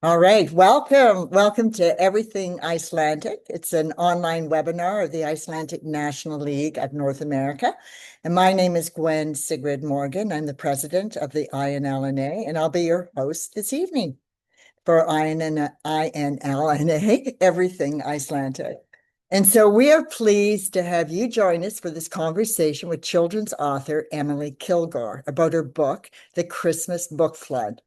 All right, welcome. Welcome to Everything Icelandic. It's an online webinar of the Icelandic National League of North America. And my name is Gwen Sigrid Morgan. I'm the president of the INLNA, and I'll be your host this evening for INLNA, Everything Icelandic. And so we are pleased to have you join us for this conversation with children's author Emily Kilgore about her book, The Christmas Book Flood.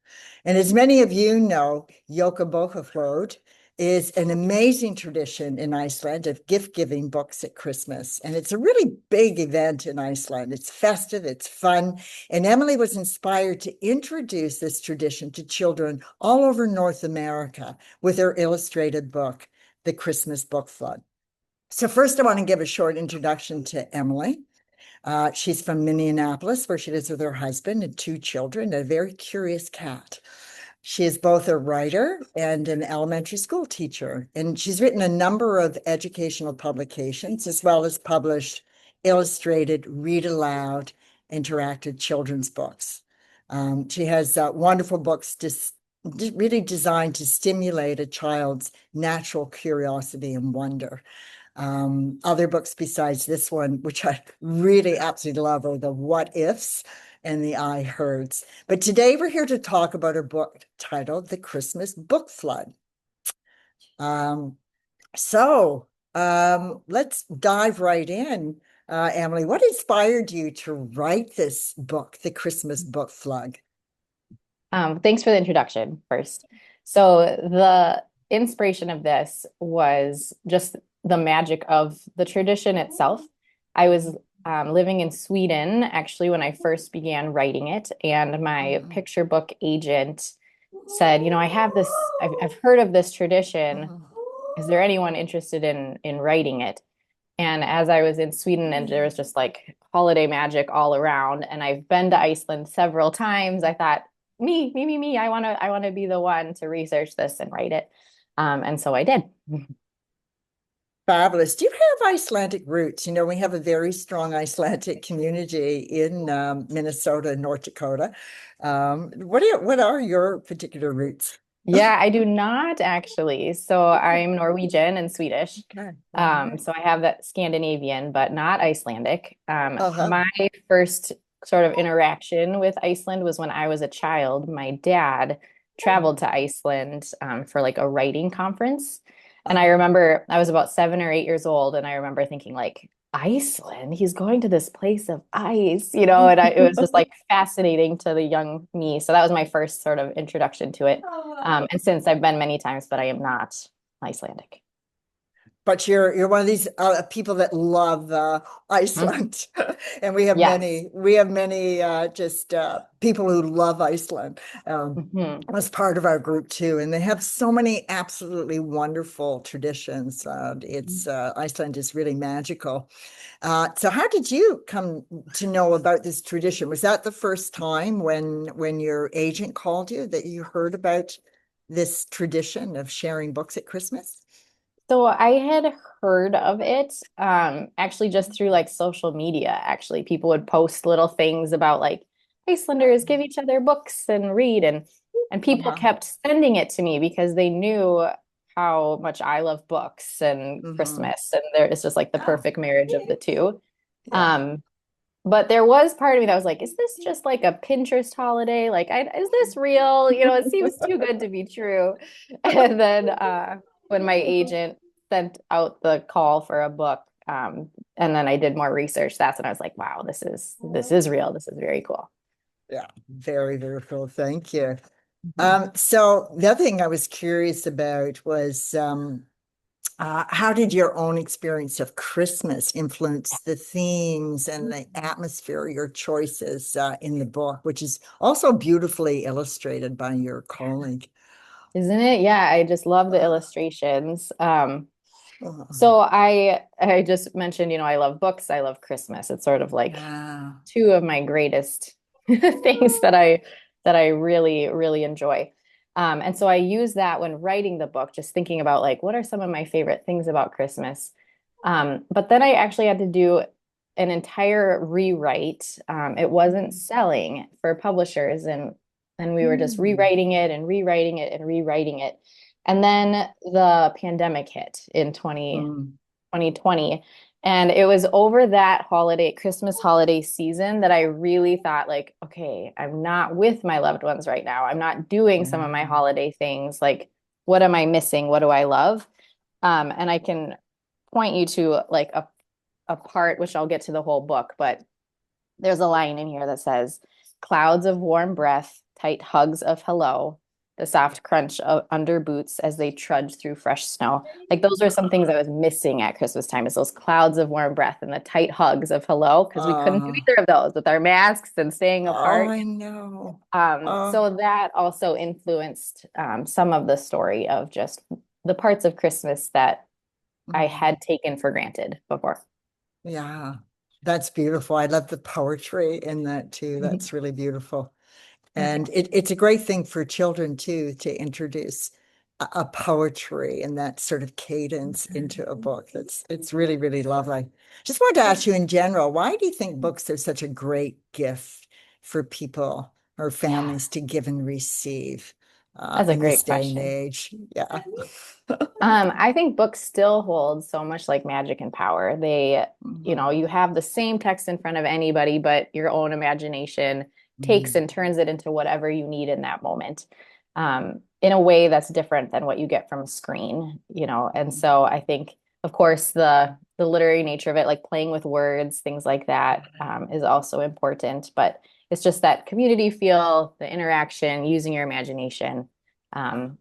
And as many of you know, Jólabókaflóð is an amazing tradition in Iceland of gift-giving books at Christmas. And it's a really big event in Iceland. It's festive, it's fun. And Emily was inspired to introduce this tradition to children all over North America with her illustrated book, The Christmas Book Flood. So first, I want to give a short introduction to Emily. She's from Minneapolis, where she lives with her husband and two children, and a very curious cat. She is both a writer and an elementary school teacher, and she's written a number of educational publications, as well as published illustrated, read aloud, interactive children's books. She has wonderful books really designed to stimulate a child's natural curiosity and wonder. Other books besides this one, which I really absolutely love, are the What Ifs and the I Heards. But today we're here to talk about her book titled The Christmas Book Flood. Let's dive right in. Emily, what inspired you to write this book, The Christmas Book Flood? Thanks for the introduction first. So the inspiration of this was just the magic of the tradition itself. I was living in Sweden actually when I first began writing it, and my picture book agent said, I have this, I've heard of this tradition. Is there anyone interested in writing it? And as I was in Sweden and there was just like holiday magic all around, and I've been to Iceland several times, I thought, me. I want to be the one to research this and write it. And so I did. Fabulous. Do you have Icelandic roots? We have a very strong Icelandic community in Minnesota and North Dakota. What are your particular roots? Yeah, I do not actually. So I'm Norwegian and Swedish. Okay. So I have that Scandinavian, but not Icelandic. Uh-huh. My first sort of interaction with Iceland was when I was a child. My dad traveled to Iceland for like a writing conference. And I remember I was about 7 or 8 years old, and I remember thinking like, Iceland, he's going to this place of ice, and it was just like fascinating to the young me. So that was my first sort of introduction to it. And since I've been many times, but I am not Icelandic. But you're one of these people that love Iceland, and we have Yes. many just people who love Iceland as part of our group too, and they have so many absolutely wonderful traditions. It's Iceland is really magical. So how did you come to know about this tradition? Was that the first time when your agent called you that you heard about this tradition of sharing books at Christmas? So I had heard of it actually just through like social media. Actually, people would post little things about like Icelanders give each other books and read, and people Uh-huh. kept sending it to me because they knew how much I love books and Mm-hmm. Christmas, and there it's just like the Yeah. perfect marriage of the two. Yeah. Um, but there was part of me that was like, is this just like a Pinterest holiday? Like, is this real? It seems too good to be true. And then when my agent sent out the call for a book, and then I did more research, that's when I was like, wow, this is real. This is very cool. Yeah. Very, very cool. Thank you. Mhm. So the other thing I was curious about was how did your own experience of Christmas influence the themes and the atmosphere, your choices in the book, which is also beautifully illustrated by your colleague? Isn't it? Yeah, I just love the illustrations. Uh, So I just mentioned, I love books, I love Christmas. It's sort of like yeah. two of my greatest things that I really, really enjoy. And so I use that when writing the book, just thinking about like what are some of my favorite things about Christmas. But then I actually had to do an entire rewrite. It wasn't selling for publishers, and and we were just Mm. rewriting it and rewriting it and rewriting it. And then the pandemic hit in Mm. 2020. And it was over that holiday, Christmas holiday season that I really thought, like, okay, I'm not with my loved ones right now. I'm not doing some of my Yeah. holiday things. Like, what am I missing? What do I love? And I can point you to like a part, which I'll get to the whole book, but there's a line in here that says, clouds of warm breath, tight hugs of hello, the soft crunch of under boots as they trudge through fresh snow. Like those are some things I was missing at Christmas time, is those clouds of warm breath and the tight hugs of hello, because we couldn't do Uh, either of those with our masks and staying oh, apart. I know. So that also influenced some of the story of just the parts of Christmas that I Mm. had taken for granted before. Yeah, that's beautiful. I love the poetry in that too. That's really beautiful. Thank you. And it's a great thing for children too to introduce a poetry and that sort of cadence into a book. It's really, really lovely. Just wanted to ask you in general, why do you think books are such a great gift for people or Yeah, families to give and receive that's a in this great day and question. age? Yeah. I think books still hold so much like magic and power. You have the same text in front of anybody, but your own imagination takes Mhm. and turns it into whatever you need in that moment, in a way that's different than what you get from a screen. And so I think, of course, the literary nature of it, like playing with words, things like that, is also important. But it's just that community feel, the interaction, using your imagination.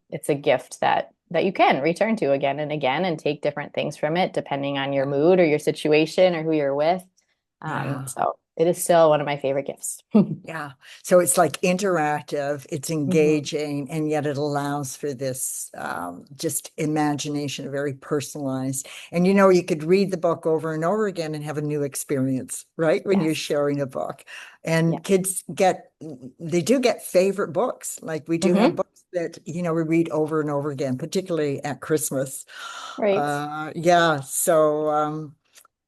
It's a gift that you can return to again and again and take different things from it depending on your Yeah. mood or your situation or who you're with. Yeah. So it is still one of my favorite gifts. Yeah. So it's like interactive, it's Mhm. engaging, and yet it allows for this just imagination, very personalized. And you could read the book over and over again and have a new experience, right? When you're Yes. sharing a book. Yeah. And kids they do get favorite books. Like we do have Hmm. books that we read over and over again, particularly at Christmas. Right. Yeah. So,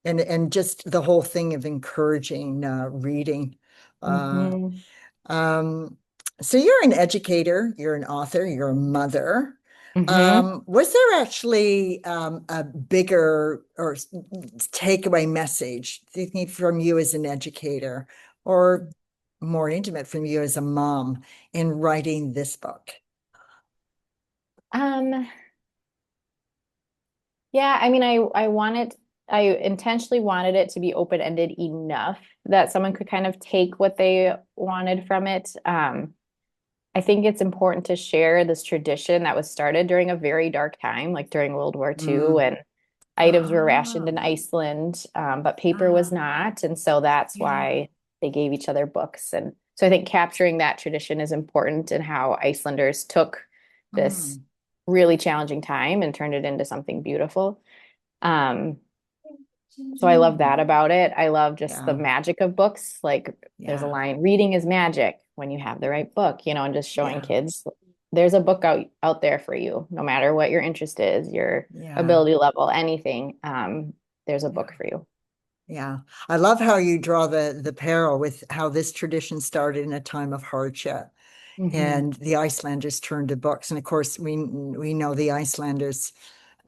and just the whole thing of encouraging reading. Uh, Hmm. um, so you're an educator, you're an author, you're a mother. Hmm. Was there actually a bigger or takeaway message, do you think, from you as an educator, or more intimate from you as a mom in writing this book? Um, yeah, I mean, I intentionally wanted it to be open-ended enough that someone could kind of take what they wanted from it. I think it's important to share this tradition that was started during a very dark time, like during World War II, Mm. when items were rationed Ah, in Iceland, but paper was ah, not. And so that's yeah. why they gave each other books. And so I think capturing that tradition is important in how Icelanders took this Mm. really challenging time and turned it into something beautiful. Um, so I love that about it. I love just the Yeah, magic of books. Like there's a yeah, line, reading is magic when you have the right book, and just showing yeah, kids there's a book out there for you, no matter what your interest is, your yeah, ability level, anything. There's a yeah. book for you. Yeah, I love how you draw the parallel with how this tradition started in a time of hardship, Hmm. and the Icelanders turned to books. And of course, we know the Icelanders.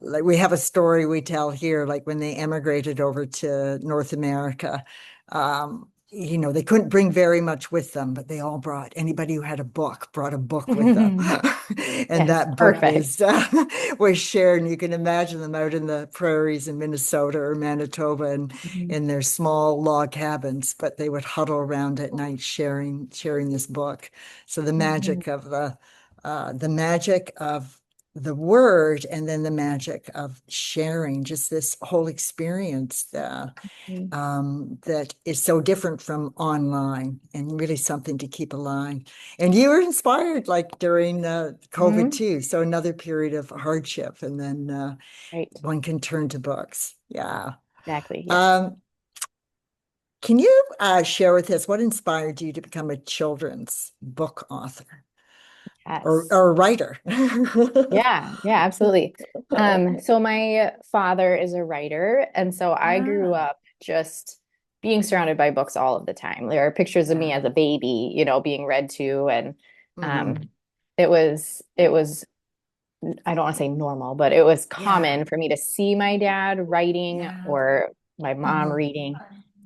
Like we have a story we tell here, like when they emigrated over to North America. They couldn't bring very much with them, but they all brought anybody who had a book brought a book with them, and Yes, that book perfect. was shared. And you can imagine them out in the prairies in Minnesota or Manitoba, and Mhm. in their small log cabins, but they would huddle around at night sharing this book. So Mhm. the magic of the word, and then the magic of sharing, just this whole experience that is so different from online and really something to keep alive. And you were inspired like during COVID Mhm. too. So another period of hardship, and then Right. one can turn to books. Yeah. Exactly. Yes. Um, can you share with us what inspired you to become a children's book author Yes. or a writer? Yeah, yeah, absolutely. So my father is a writer, and so I grew Ah, up just being surrounded by books all of the time. There are pictures of me yeah. as a baby, being read to, and Mm-hmm. It was I don't want to say normal, but it was Yeah. common for me to see my dad writing Yeah. or my mom Mm-hmm. reading.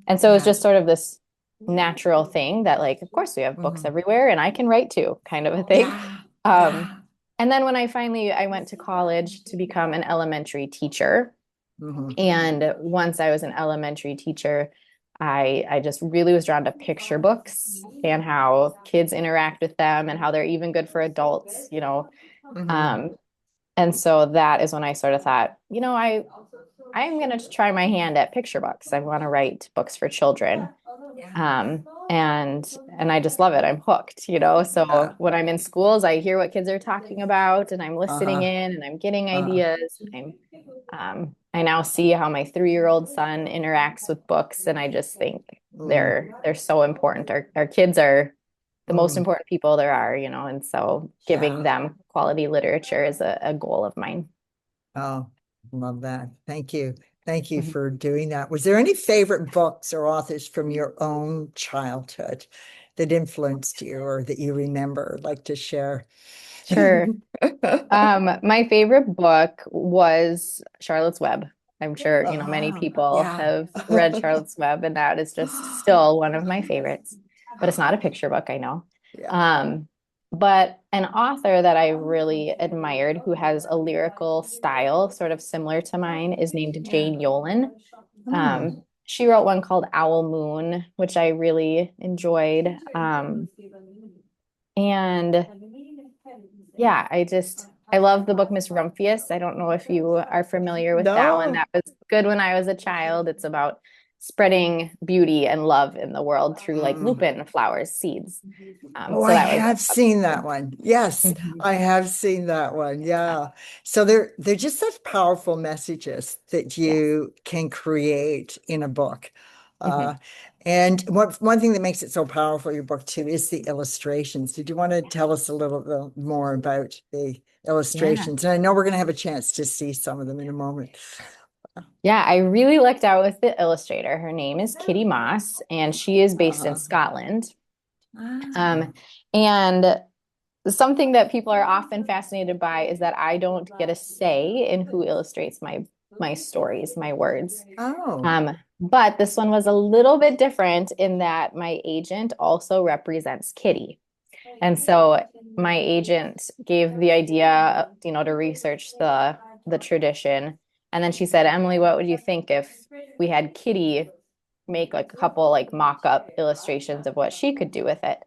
And so it was Yeah. just sort of this natural thing that, like, of course we have books Mm-hmm. everywhere and I can write too, kind of a thing. Yeah. Um, Yeah. and then when I went to college to become an elementary teacher. Mm-hmm. And once I was an elementary teacher, I just really was drawn to picture books and how kids interact with them and how they're even good for adults, you know. Mm-hmm. Um, and so that is when I sort of thought, I'm going to try my hand at picture books. I want to write books for children. Yeah. And I just love it. I'm hooked, you know. So when I'm in schools, I hear what kids are talking about and I'm listening Uh-huh. in and I'm getting Uh-huh. ideas. I now see how my 3-year-old son interacts with books, and I just think Mm. they're so important. Our kids are the most Mm. important people there are, you know, and so giving Yeah. them quality literature is a goal of mine. Oh, love that. Thank you. Thank you Mhm. for doing that. Was there any favorite books or authors from your own childhood that influenced you or that you remember, like to share? Sure. My favorite book was Charlotte's Web. I'm sure, you know, many Oh, people yeah. have read Charlotte's Web, and that is just still one of my favorites. But it's not a picture book, I know. Yeah. Um, but an author that I really admired who has a lyrical style sort of similar to mine is named Yeah. Jane Yolen. Hmm. She wrote one called Owl Moon, which I really enjoyed. And yeah, I love the book Miss Rumphius. I don't know if you are familiar with that one. No. That was good when I was a child. It's about spreading beauty and love in the world through like Mm. lupin flowers, seeds. Oh, So I that was have seen that one. Yes, Mhm. I have seen that one. Yeah. So they're just such powerful messages that Yes. you can create in a book. Uh, Mhm. and one thing that makes it so powerful, your book too, is the illustrations. Did you want to tell us a little bit more about the Yeah. illustrations? And I know we're going to have a chance to see some of them in a moment. Yeah, I really lucked out with the illustrator. Her name is Kitty Moss, and she is based in Uh-huh. Scotland. Ah. Um, and something that people are often fascinated by is that I don't get a say in who illustrates my stories, my words. Oh. But this one was a little bit different in that my agent also represents Kitty. And so my agent gave the idea, you know, to research the tradition. And then she said, Emily, what would you think if we had Kitty make like a couple like mock-up illustrations of what she could do with it?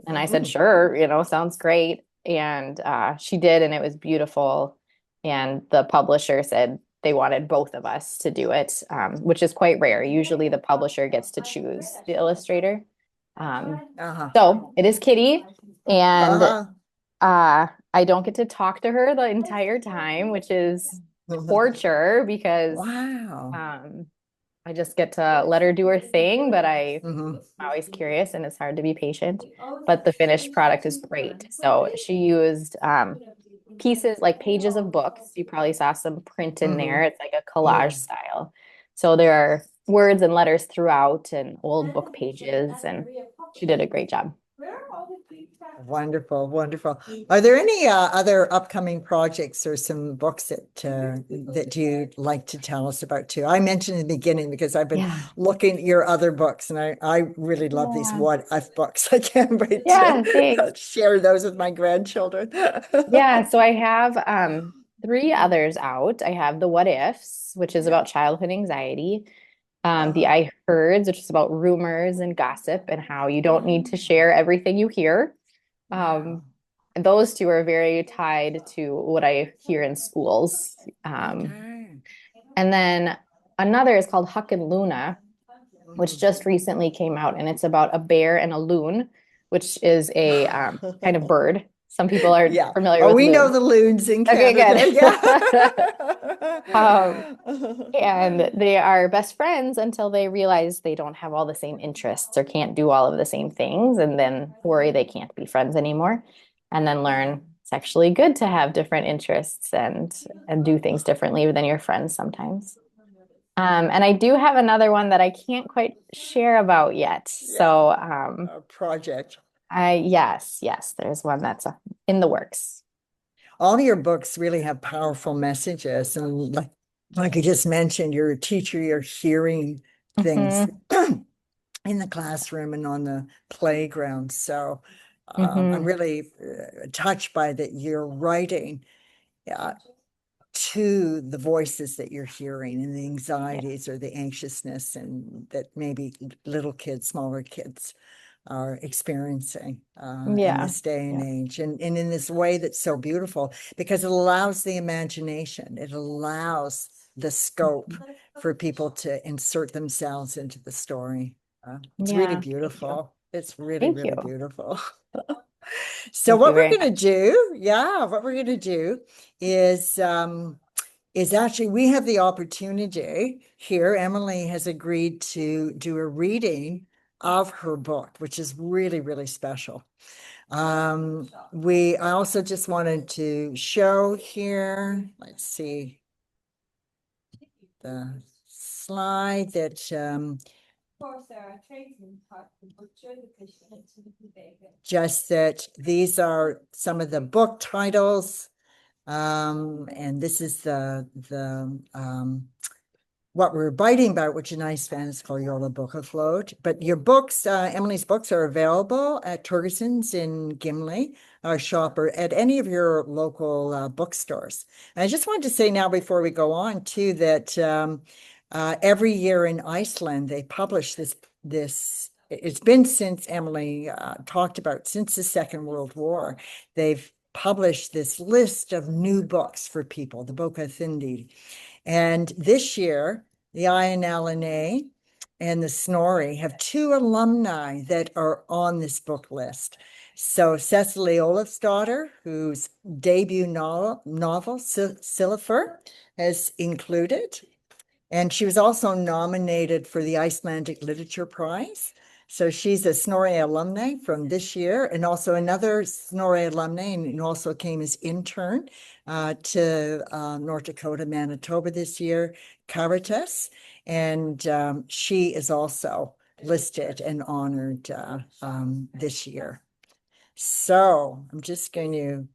And I said, Mm. sure, you know, sounds great. And she did, and it was beautiful. And the publisher said they wanted both of us to do it, which is quite rare. Usually the publisher gets to choose the illustrator. Um, Uh-huh. so it is Kitty, and Uh-huh. I don't get to talk to her the entire time, which is torture because Wow. um, I just get to let her do her thing, but I'm Hmm. always curious and it's hard to be patient. But the finished product is great. So she used pieces like pages of books. You probably saw some print in there. Hmm. It's like a collage Yeah. style. So there are words and letters throughout and old book pages, and she did a great job. Wonderful, wonderful. Are there any other upcoming projects or some books that you'd like to tell us about too? I mentioned in the beginning because I've been Yeah. looking at your other books, and I really love these Yeah. what if books. I can't wait Yeah, thanks. to share those with my grandchildren. Yeah, so I have three others out. I have the What Ifs, which is Yeah. about childhood anxiety. The Uh-huh. I Heards, which is about rumors and gossip and how you don't need to share everything you hear. Wow. Um, and those two are very tied to what I hear in schools. Okay. And then another is called Huck and Luna, which Mhm. just recently came out, and it's about a bear and a loon, which is a kind of bird. Some people are Yeah. familiar Oh, with we know loons. the loons in Okay, Canada. good. Yeah. Um, and they are best friends until they realize they don't have all the same interests or can't do all of the same things, and then worry they can't be friends anymore. And then learn it's actually good to have different interests and do things differently than your friends sometimes. And I do have another one that I can't quite share about yet. Yeah. So A project. Yes, there's one that's in the works. All your books really have powerful messages. And like I just mentioned, you're a teacher, you're hearing things in the classroom and on the playground. So I'm really touched by that you're writing to the voices that you're hearing and the anxieties or the anxiousness and that maybe little kids, smaller kids are experiencing in this day and age, and in this way that's so beautiful because it allows the imagination, it allows the scope for people to insert themselves into the story. It's really beautiful. It's really, Thank you. really beautiful. So Thank you what we're very going to much. do, what we're going to do is actually we have the opportunity here. Emily has agreed to do a reading of her book, which is really, really special. I also just wanted to show here, let's see the slide that just that these are some of the book titles. And this is the what we're writing about, which in Iceland is called Jólabókaflóð. But your books, Emily's books, are available at Torgerson's in Gimli, our shop, or at any of your local bookstores. And I just wanted to say now before we go on too that every year in Iceland they publish this. It's been since Emily talked about since the Second World War. They've published this list of new books for people, the Bókaþindi. And this year, the INLNA and the Snorri have two alumni that are on this book list. So Cecily Olafsdottir, whose debut novel Silfur, has included. And she was also nominated for the Icelandic Literature Prize. So she's a Snorri alumni from this year, and also another Snorri alumni, and also came as intern to North Dakota, Manitoba this year, Caritas. And she is also listed and honored this year. So I'm just going to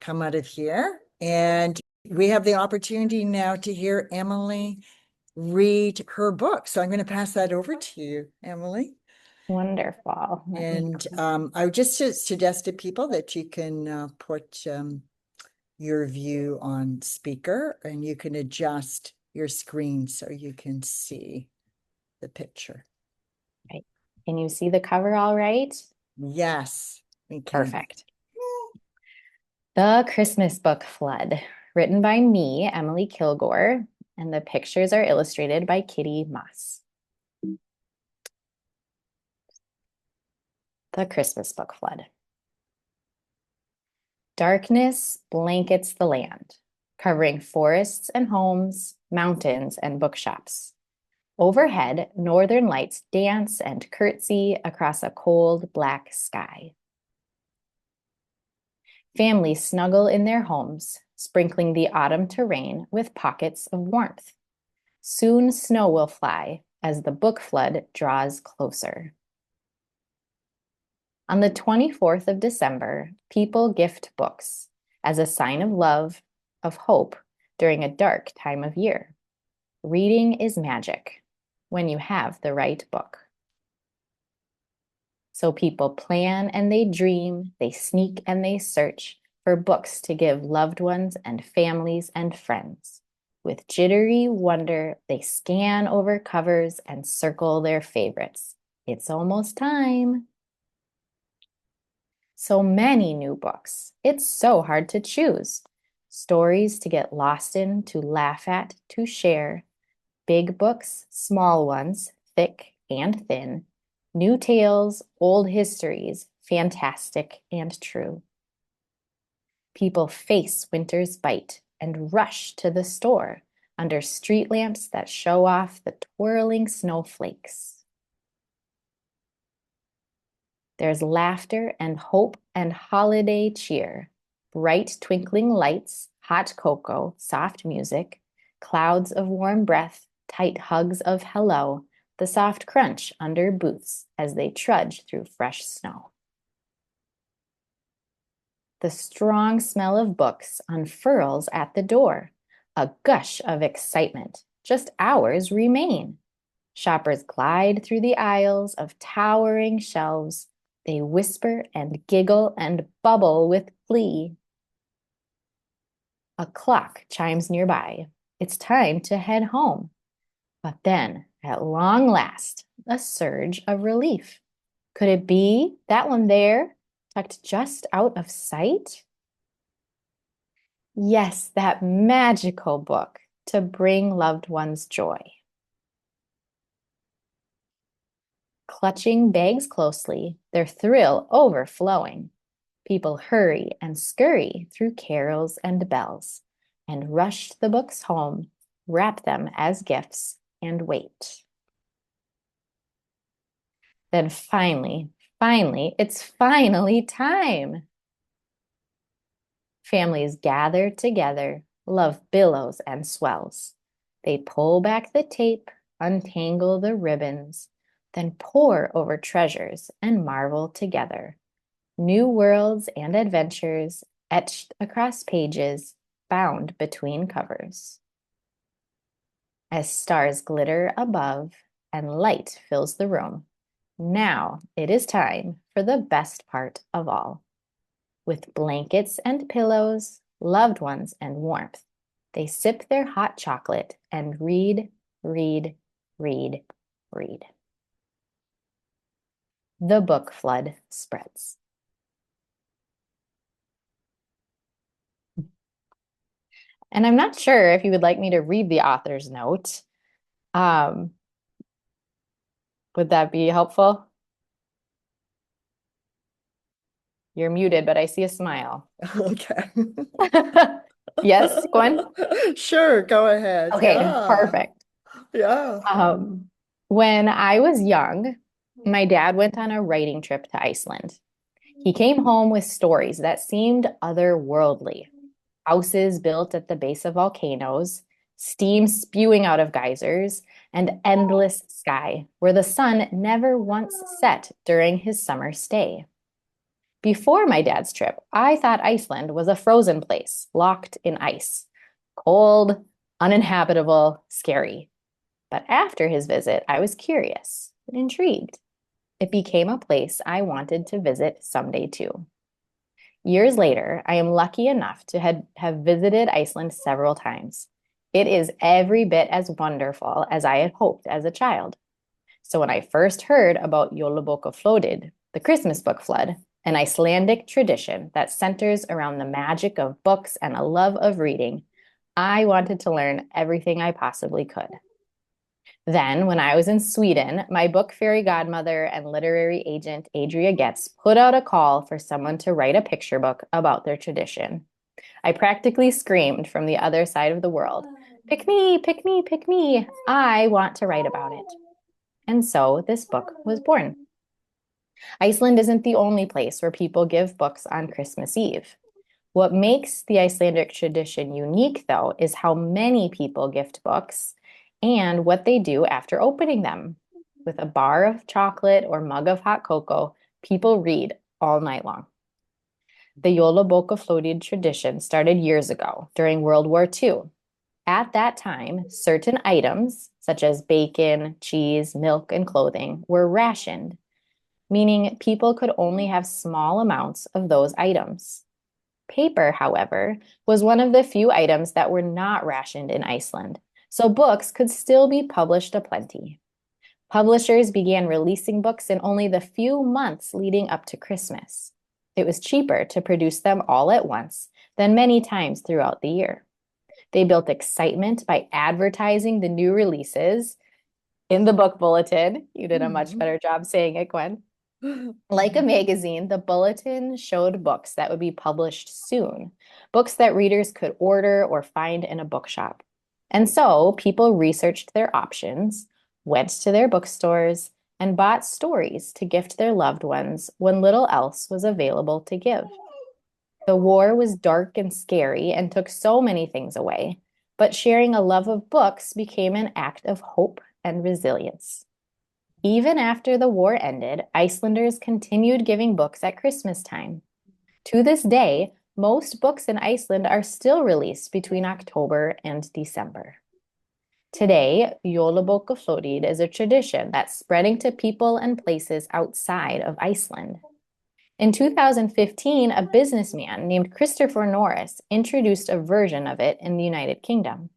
come out of here, and we have the opportunity now to hear Emily read her book. So I'm going to pass that over to you, Emily. Wonderful. And I would just suggest to people that you can put your view on speaker, and you can adjust your screen so you can see the picture. Right. Can you see the cover all right? Yes, we can. Perfect. The Christmas Book Flood, written by me, Emily Kilgore, and the pictures are illustrated by Kitty Moss. The Christmas Book Flood. Darkness blankets the land, covering forests and homes, mountains and bookshops. Overhead, northern lights dance and curtsy across a cold, black sky. Families snuggle in their homes, sprinkling the autumn terrain with pockets of warmth. Soon snow will fly as the book flood draws closer. On the 24th of December, people gift books as a sign of love, of hope during a dark time of year. Reading is magic when you have the right book. So people plan and they dream, they sneak and they search for books to give loved ones and families and friends. With jittery wonder, they scan over covers and circle their favorites. It's almost time. So many new books. It's so hard to choose. Stories to get lost in, to laugh at, to share. Big books, small ones, thick and thin. New tales, old histories, fantastic and true. People face winter's bite and rush to the store under street lamps that show off the twirling snowflakes. There's laughter and hope and holiday cheer, bright twinkling lights, hot cocoa, soft music, clouds of warm breath, tight hugs of hello, the soft crunch under boots as they trudge through fresh snow. The strong smell of books unfurls at the door, a gush of excitement. Just hours remain. Shoppers glide through the aisles of towering shelves. They whisper and giggle and bubble with glee. A clock chimes nearby. It's time to head home. But then, at long last, a surge of relief. Could it be that one there, tucked just out of sight? Yes, that magical book to bring loved ones joy. Clutching bags closely, their thrill overflowing, people hurry and scurry through carols and bells and rush the books home, wrap them as gifts, and wait. Then finally, it's finally time. Families gather together, love billows and swells. They pull back the tape, untangle the ribbons, then pore over treasures and marvel together. New worlds and adventures etched across pages, bound between covers. As stars glitter above and light fills the room, now it is time for the best part of all. With blankets and pillows, loved ones and warmth, they sip their hot chocolate and read, read, read, read. The book flood spreads. And I'm not sure if you would like me to read the author's note. Would that be helpful? You're muted, but I see a smile. Okay. Yes, Gwen? Sure, go ahead. Okay, Yeah. perfect. Yeah. When I was young, my dad went on a writing trip to Iceland. He came home with stories that seemed otherworldly. Houses built at the base of volcanoes, steam spewing out of geysers, and endless sky where the sun never once set during his summer stay. Before my dad's trip, I thought Iceland was a frozen place, locked in ice. Cold, uninhabitable, scary. But after his visit, I was curious and intrigued. It became a place I wanted to visit someday too. Years later, I am lucky enough to have visited Iceland several times. It is every bit as wonderful as I had hoped as a child. So when I first heard about Jólabókaflóð, the Christmas book flood, an Icelandic tradition that centers around the magic of books and a love of reading, I wanted to learn everything I possibly could. Then, when I was in Sweden, my book fairy godmother and literary agent Adria Getz put out a call for someone to write a picture book about their tradition. I practically screamed from the other side of the world, "Pick me, pick me, pick me. I want to write about it." And so this book was born. Iceland isn't the only place where people give books on Christmas Eve. What makes the Icelandic tradition unique, though, is how many people gift books and what they do after opening them. With a bar of chocolate or mug of hot cocoa, people read all night long. The Jólabókaflóð tradition started years ago during World War II. At that time, certain items, such as bacon, cheese, milk, and clothing, were rationed, meaning people could only have small amounts of those items. Paper, however, was one of the few items that were not rationed in Iceland, so books could still be published aplenty. Publishers began releasing books in only the few months leading up to Christmas. It was cheaper to produce them all at once than many times throughout the year. They built excitement by advertising the new releases in the book bulletin. You did a much better job saying it, Gwen. Like a magazine, the bulletin showed books that would be published soon, books that readers could order or find in a bookshop. And so people researched their options, went to their bookstores, and bought stories to gift their loved ones when little else was available to give. The war was dark and scary and took so many things away, but sharing a love of books became an act of hope and resilience. Even after the war ended, Icelanders continued giving books at Christmas time. To this day, most books in Iceland are still released between October and December. Today, Jólabókaflóð is a tradition that's spreading to people and places outside of Iceland. In 2015, a businessman named Christopher Norris introduced a version of it in the United Kingdom.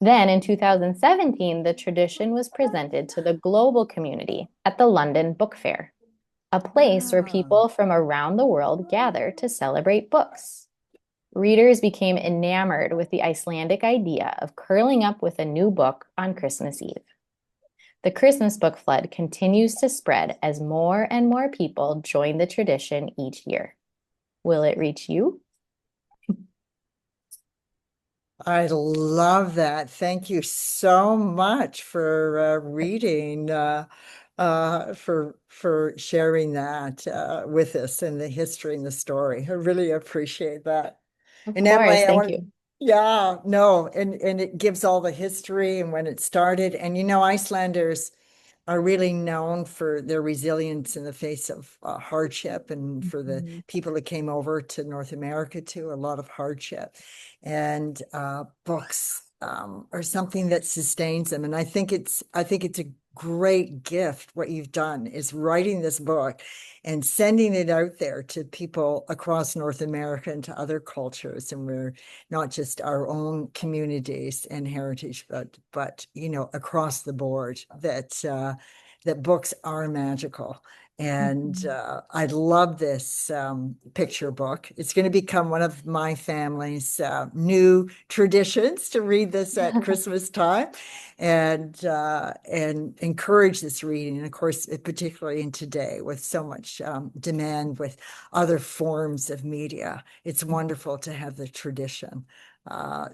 Then in 2017, the tradition was presented to the global community at the London Book Fair, a place where people from around the world gather to celebrate books. Readers became enamored with the Icelandic idea of curling up with a new book on Christmas Eve. The Christmas book flood continues to spread as more and more people join the tradition each year. Will it reach you? I love that. Thank you so much for reading, for sharing that with us and the history and the story. I really appreciate that. Of And course, Emily, I thank want, you. yeah, no, and it gives all the history and when it started. And Icelanders are really known for their resilience in the face of hardship, and for the Mhm. people that came over to North America too, a lot of hardship. And books are something that sustains them. And I think it's a great gift. What you've done is writing this book and sending it out there to people across North America and to other cultures. And we're not just our own communities and heritage, but across the board, that books are magical. And Mhm. I love this picture book. It's going to become one of my family's new traditions to read this at Christmas time, and encourage this reading. And of course, particularly in today with so much demand with other forms of media, it's wonderful to have the tradition uh,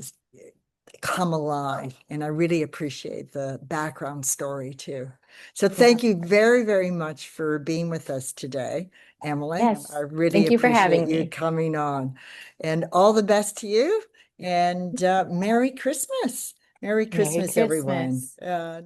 come alive. And I really appreciate the background story too. So Yeah. thank you very, very much for being with us today, Emily. I Yes. really Thank you for appreciate having you me. coming on. And all the best to you. And Merry Christmas. Merry Merry Christmas, everyone. Christmas.